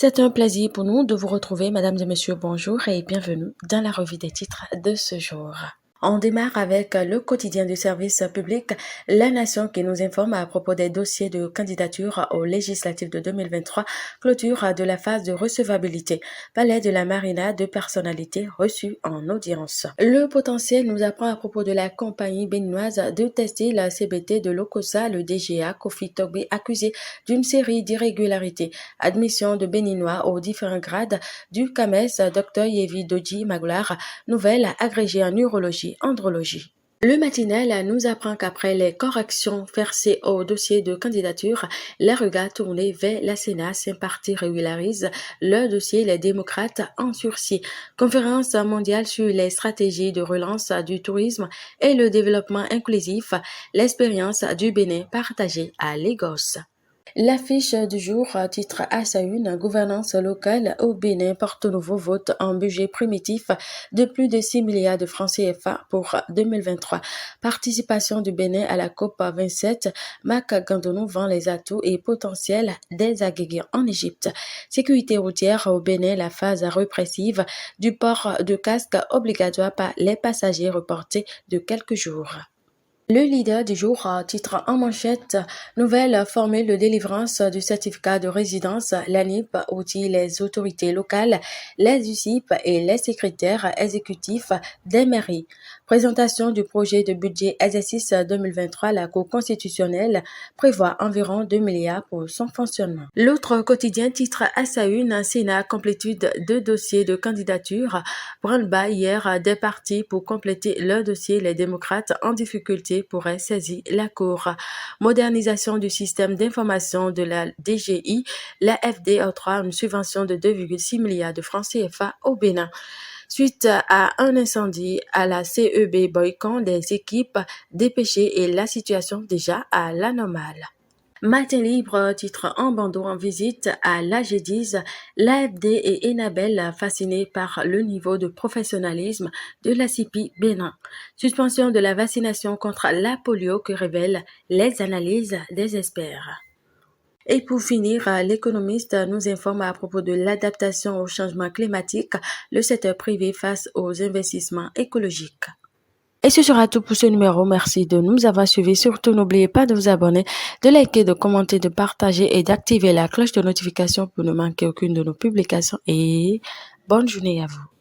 C'est un plaisir pour nous de vous retrouver, mesdames et messieurs, bonjour et bienvenue dans la revue des titres de ce jour. On démarre avec le quotidien du service public, La Nation, qui nous informe à propos des dossiers de candidature aux législatives de 2023, clôture de la phase de recevabilité. Palais de la Marina, de personnalités reçues en audience. Le potentiel nous apprend à propos de la compagnie béninoise de tester la CBT de l'OCOSA, le DGA, Kofi Togbe, accusé d'une série d'irrégularités. Admission de Béninois aux différents grades du CAMES, Dr Yevi Doji Maglar, nouvelle agrégée en urologie, andrologie. Le matinal nous apprend qu'après les corrections versées au dossier de candidature, les regards tournés vers la Sénat, cinq partis régularisent le dossier Les démocrates en sursis. Conférence mondiale sur les stratégies de relance du tourisme et le développement inclusif, l'expérience du Bénin partagée à Lagos. L'affiche du jour titre à sa une, gouvernance locale au Bénin, Porto Novo vote un budget primitif de plus de 6 milliards de francs CFA pour 2023. Participation du Bénin à la COP 27, Mac Gandonou vend les atouts et potentiels des Agégués en Égypte. Sécurité routière au Bénin, la phase répressive du port de casque obligatoire par les passagers reportée de quelques jours. Le leader du jour titre en manchette nouvelle formule de délivrance du certificat de résidence. L'ANIP outille les autorités locales, les UCIP et les secrétaires exécutifs des mairies. Présentation du projet de budget exercice 2023, la Cour constitutionnelle prévoit environ 2 milliards pour son fonctionnement. L'autre quotidien titre à sa une, Sénat complétude de dossiers de candidature. Branle-bas hier des partis pour compléter leur dossier. Les démocrates en difficulté pourrait saisir la Cour. Modernisation du système d'information de la DGI, la FD octroie une subvention de 2,6 milliards de francs CFA au Bénin. Suite à un incendie à la CEB Boycon, des équipes dépêchées et la situation déjà à la normale. Matin libre, titre en bandeau en visite à l'AG10, l'AFD et Enabel fascinés par le niveau de professionnalisme de la CIPI Bénin. Suspension de la vaccination contre la polio que révèlent les analyses des experts. Et pour finir, l'économiste nous informe à propos de l'adaptation au changement climatique, le secteur privé face aux investissements écologiques. Et ce sera tout pour ce numéro. Merci de nous avoir suivis. Surtout, n'oubliez pas de vous abonner, de liker, de commenter, de partager et d'activer la cloche de notification pour ne manquer aucune de nos publications. Et bonne journée à vous.